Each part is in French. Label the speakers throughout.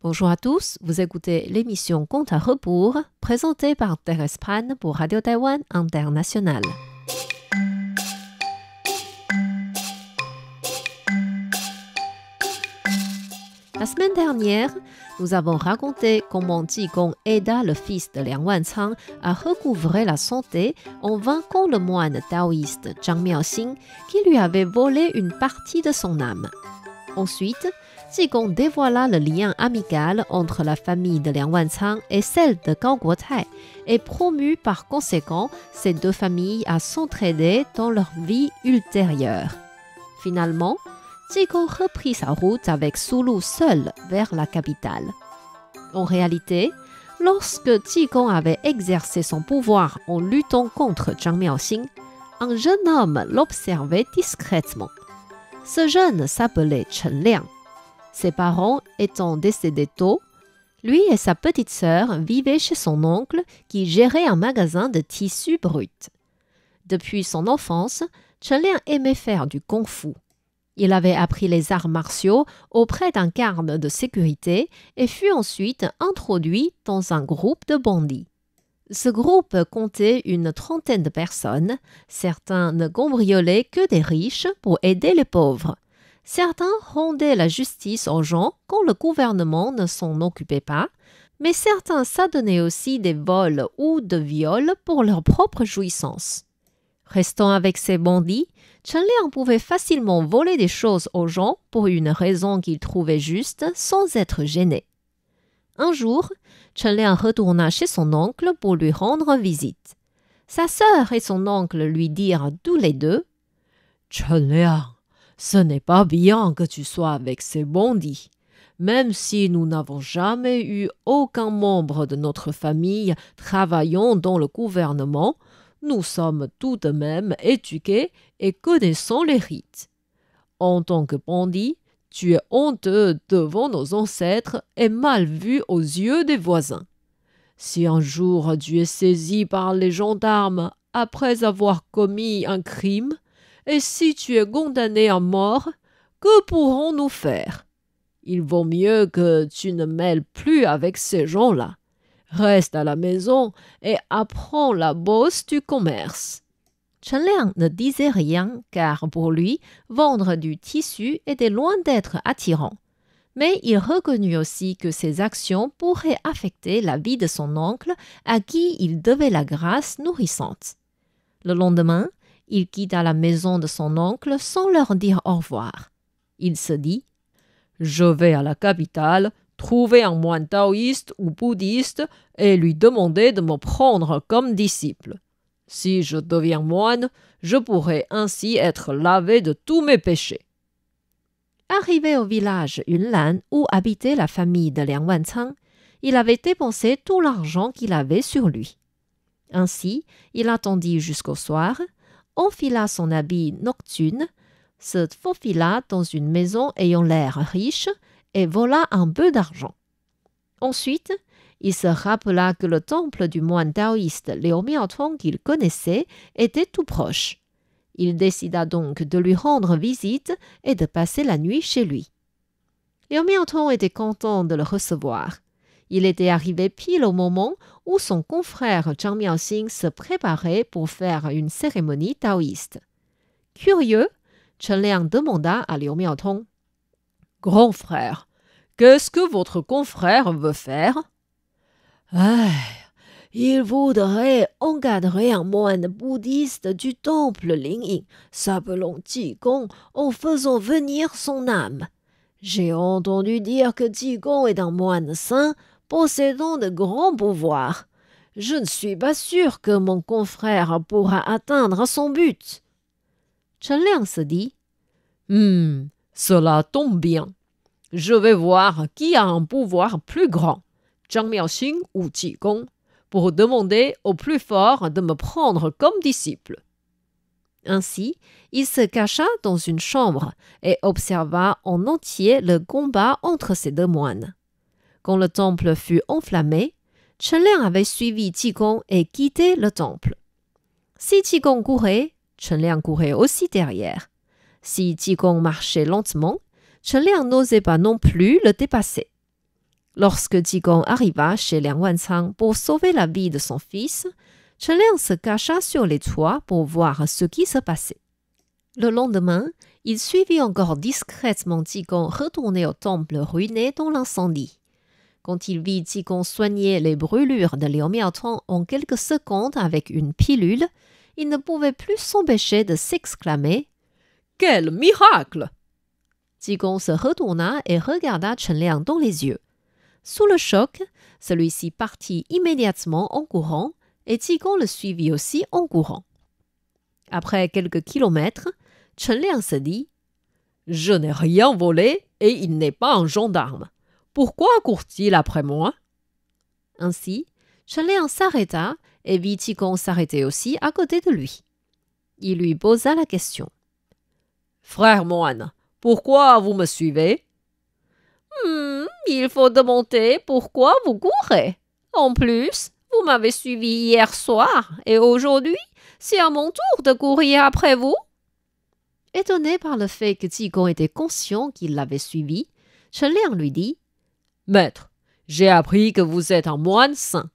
Speaker 1: Bonjour à tous, vous écoutez l'émission Compte à rebours, présentée par Thérèse Pan pour Radio Taïwan International. La semaine dernière, nous avons raconté comment Jigong aida le fils de Liang Wanchang à recouvrer la santé en vainquant le moine taoïste Zhang Miaoxing qui lui avait volé une partie de son âme. Ensuite, Jigong dévoila le lien amical entre la famille de Liang Wanchang et celle de Gao Guotai et promut par conséquent ces deux familles à s'entraider dans leur vie ultérieure. Finalement, Jigong reprit sa route avec Sulu seul vers la capitale. En réalité, lorsque Jigong avait exercé son pouvoir en luttant contre Zhang Miaoxing, un jeune homme l'observait discrètement. Ce jeune s'appelait Chen Liang. Ses parents étant décédés tôt, lui et sa petite sœur vivaient chez son oncle qui gérait un magasin de tissus bruts. Depuis son enfance, Chen Liang aimait faire du kung-fu. Il avait appris les arts martiaux auprès d'un garde de sécurité et fut ensuite introduit dans un groupe de bandits. Ce groupe comptait une trentaine de personnes. Certains ne cambriolaient que des riches pour aider les pauvres. Certains rendaient la justice aux gens quand le gouvernement ne s'en occupait pas, mais certains s'adonnaient aussi des vols ou de viols pour leur propre jouissance. Restant avec ces bandits, Chen Liang pouvait facilement voler des choses aux gens pour une raison qu'il trouvait juste sans être gêné. Un jour, Chen Liang retourna chez son oncle pour lui rendre visite. Sa sœur et son oncle lui dirent tous les deux « Chen Liang, ce n'est pas bien que tu sois avec ces bandits. Même si nous n'avons jamais eu aucun membre de notre famille travaillant dans le gouvernement, nous sommes tout de même éduqués et connaissons les rites. En tant que bandit, tu es honteux devant nos ancêtres et mal vu aux yeux des voisins. Si un jour tu es saisi par les gendarmes après avoir commis un crime, et si tu es condamné à mort, que pourrons-nous faire? Il vaut mieux que tu ne mêles plus avec ces gens-là. Reste à la maison et apprends la bosse du commerce. » Chen Liang ne disait rien car pour lui, vendre du tissu était loin d'être attirant. Mais il reconnut aussi que ses actions pourraient affecter la vie de son oncle à qui il devait la grâce nourrissante. Le lendemain, il quitta la maison de son oncle sans leur dire au revoir. Il se dit « Je vais à la capitale, trouver un moine taoïste ou bouddhiste et lui demander de me prendre comme disciple. Si je deviens moine, je pourrai ainsi être lavé de tous mes péchés. » Arrivé au village Yunlan où habitait la famille de Liang Wanchang, il avait dépensé tout l'argent qu'il avait sur lui. Ainsi, il attendit jusqu'au soir, enfila son habit nocturne, se faufila dans une maison ayant l'air riche et vola un peu d'argent. Ensuite, il se rappela que le temple du moine taoïste Liu Miaotong qu'il connaissait était tout proche. Il décida donc de lui rendre visite et de passer la nuit chez lui. Liu Miaotong était content de le recevoir. Il était arrivé pile au moment où son confrère Zhang Miaoxing se préparait pour faire une cérémonie taoïste. Curieux, Chen Liang demanda à Liu Miaotong « Grand frère, qu'est-ce que votre confrère veut faire ?»« Il voudrait encadrer un moine bouddhiste du temple Lingying, s'appelant Jigong, en faisant venir son âme. J'ai entendu dire que Jigong est un moine saint, possédant de grands pouvoirs. Je ne suis pas sûr que mon confrère pourra atteindre son but. » Chen Liang se dit « Cela tombe bien. Je vais voir qui a un pouvoir plus grand, Zhang Miaoxing ou Jigong, pour demander au plus fort de me prendre comme disciple. » Ainsi, il se cacha dans une chambre et observa en entier le combat entre ces deux moines. Quand le temple fut enflammé, Chen Liang avait suivi Jigong et quitté le temple. Si Jigong courait, Chen Liang courait aussi derrière. Si Jigong marchait lentement, Chen Liang n'osait pas non plus le dépasser. Lorsque Jigong arriva chez Liang Wanchang pour sauver la vie de son fils, Chen Liang se cacha sur les toits pour voir ce qui se passait. Le lendemain, il suivit encore discrètement Jigong retourner au temple ruiné dans l'incendie. Quand il vit Jigong soigner les brûlures de Liu Miaotong en quelques secondes avec une pilule, il ne pouvait plus s'empêcher de s'exclamer « Quel miracle !» Jigong se retourna et regarda Chen Liang dans les yeux. Sous le choc, celui-ci partit immédiatement en courant et Jigong le suivit aussi en courant. Après quelques kilomètres, Chen Liang se dit « Je n'ai rien volé et il n'est pas un gendarme. Pourquoi court-il après moi ?» Ainsi, Chen Liang s'arrêta et vit Jigong s'arrêter aussi à côté de lui. Il lui posa la question. « Frère moine, pourquoi vous me suivez ?»« Il faut demander pourquoi vous courez. En plus, vous m'avez suivi hier soir et aujourd'hui, c'est à mon tour de courir après vous. » Étonné par le fait que Jigong était conscient qu'il l'avait suivi, Chen Liang lui dit « Maître, j'ai appris que vous êtes un moine saint.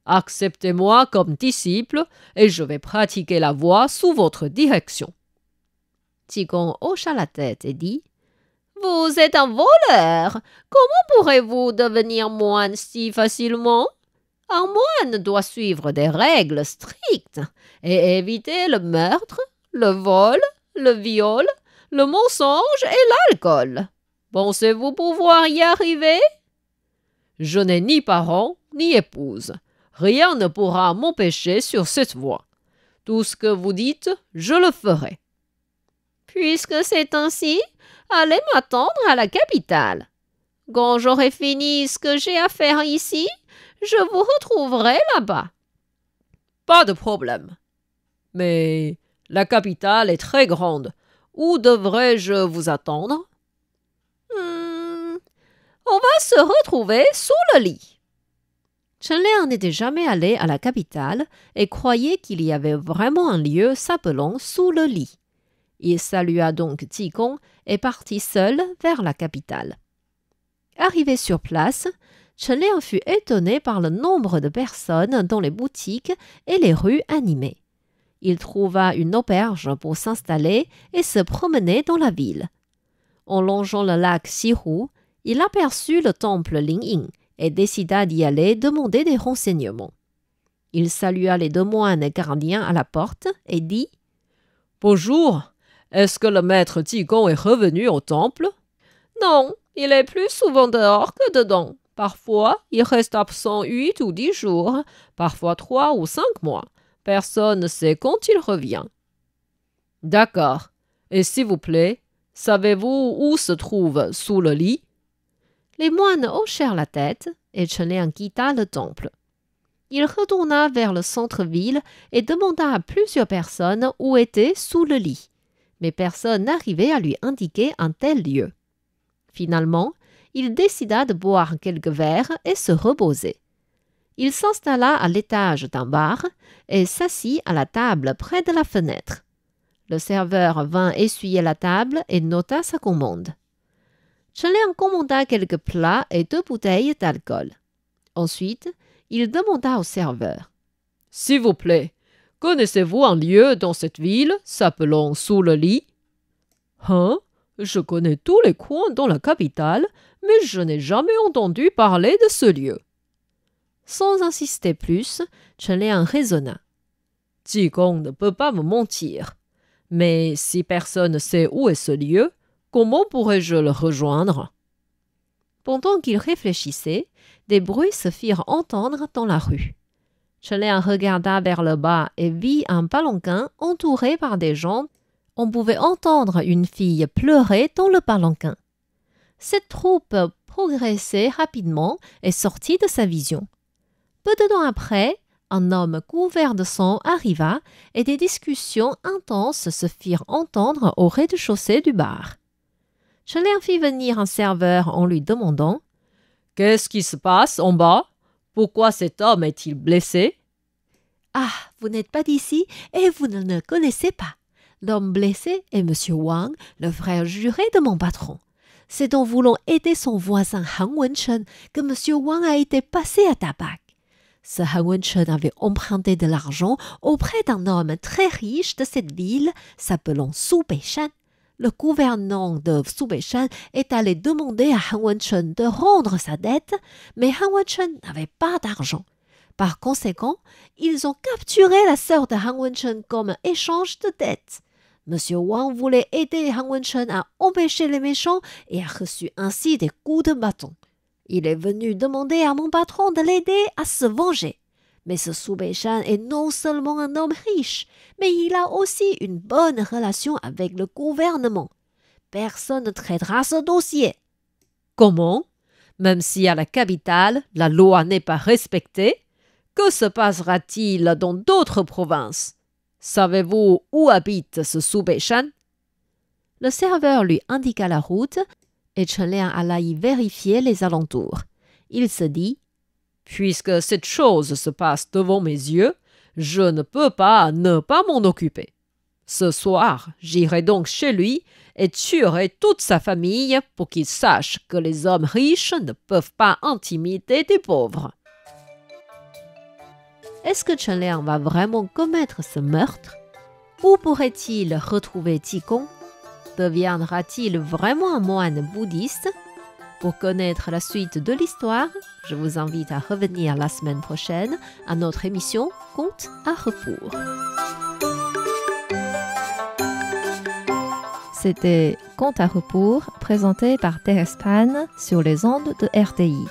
Speaker 1: Acceptez-moi comme disciple et je vais pratiquer la voie sous votre direction. » Jigong hocha la tête et dit « Vous êtes un voleur. Comment pourrez-vous devenir moine si facilement ? Un moine doit suivre des règles strictes et éviter le meurtre, le vol, le viol, le mensonge et l'alcool. Pensez-vous pouvoir y arriver ? Je n'ai ni parents ni épouse. Rien ne pourra m'empêcher sur cette voie. Tout ce que vous dites, je le ferai. Puisque c'est ainsi, allez m'attendre à la capitale. Quand j'aurai fini ce que j'ai à faire ici, je vous retrouverai là-bas. Pas de problème. Mais la capitale est très grande. Où devrais-je vous attendre ? On va se retrouver sous le lit. Chen Liang n'était jamais allé à la capitale et croyait qu'il y avait vraiment un lieu s'appelant sous le lit. Il salua donc Jigong et partit seul vers la capitale. Arrivé sur place, Chen Liang fut étonné par le nombre de personnes dans les boutiques et les rues animées. Il trouva une auberge pour s'installer et se promener dans la ville. En longeant le lac Xihu, il aperçut le temple Lingying et décida d'y aller demander des renseignements. Il salua les deux moines gardiens à la porte et dit « Bonjour, est-ce que le maître Jigong est revenu au temple ?»« Non, il est plus souvent dehors que dedans. Parfois, il reste absent 8 ou 10 jours, parfois 3 ou 5 mois. Personne ne sait quand il revient. »« D'accord. Et s'il vous plaît, savez-vous où se trouve sous le lit ?» Les moines hochèrent la tête et Chen Liang quitta le temple. Il retourna vers le centre-ville et demanda à plusieurs personnes où était sous le lit. Mais personne n'arrivait à lui indiquer un tel lieu. Finalement, il décida de boire quelques verres et se reposer. Il s'installa à l'étage d'un bar et s'assit à la table près de la fenêtre. Le serveur vint essuyer la table et nota sa commande. Chen Liang commanda quelques plats et 2 bouteilles d'alcool. Ensuite, il demanda au serveur « S'il vous plaît, connaissez-vous un lieu dans cette ville s'appelant sous le lit ?»« Hein ? Je connais tous les coins dans la capitale, mais je n'ai jamais entendu parler de ce lieu. » Sans insister plus, Chen Liang raisonna. « Jigong ne peut pas me mentir. Mais si personne ne sait où est ce lieu, comment pourrais-je le rejoindre ?» Pendant qu'il réfléchissait, des bruits se firent entendre dans la rue. Chen Liang regarda vers le bas et vit un palanquin entouré par des gens. On pouvait entendre une fille pleurer dans le palanquin. Cette troupe progressait rapidement et sortit de sa vision. Peu de temps après, un homme couvert de sang arriva et des discussions intenses se firent entendre au rez-de-chaussée du bar. Chen Liang fit venir un serveur en lui demandant « Qu'est-ce qui se passe en bas ? Pourquoi cet homme est-il blessé ?»« Ah, vous n'êtes pas d'ici et vous ne le connaissez pas. L'homme blessé est M. Wang, le frère juré de mon patron. C'est en voulant aider son voisin Han Wenchen que M. Wang a été passé à tabac. Ce Han Wenchen avait emprunté de l'argent auprès d'un homme très riche de cette ville, s'appelant Su Beishan. Le gouvernant de Su Beishan est allé demander à Han Wenchen de rendre sa dette, mais Han Wenchen n'avait pas d'argent. Par conséquent, ils ont capturé la sœur de Han Wenchen comme échange de dette. M. Wang voulait aider Han Wenchen à empêcher les méchants et a reçu ainsi des coups de bâton. Il est venu demander à mon patron de l'aider à se venger. Mais ce Su Beishan est non seulement un homme riche, mais il a aussi une bonne relation avec le gouvernement. Personne ne traitera ce dossier. Comment? Même si à la capitale, la loi n'est pas respectée, que se passera-t-il dans d'autres provinces? Savez-vous où habite ce Su Beishan? Le serveur lui indiqua la route et Chen Liang alla y vérifier les alentours. Il se dit « Puisque cette chose se passe devant mes yeux, je ne peux pas ne pas m'en occuper. Ce soir, j'irai donc chez lui et tuerai toute sa famille pour qu'il sache que les hommes riches ne peuvent pas intimider des pauvres. » Est-ce que Chen Liang va vraiment commettre ce meurtre? Où pourrait-il retrouver Qigong? Deviendra-t-il vraiment un moine bouddhiste? Pour connaître la suite de l'histoire, je vous invite à revenir la semaine prochaine à notre émission Contes à rebours. C'était Contes à rebours présenté par Thérèse Pan sur les ondes de RTI.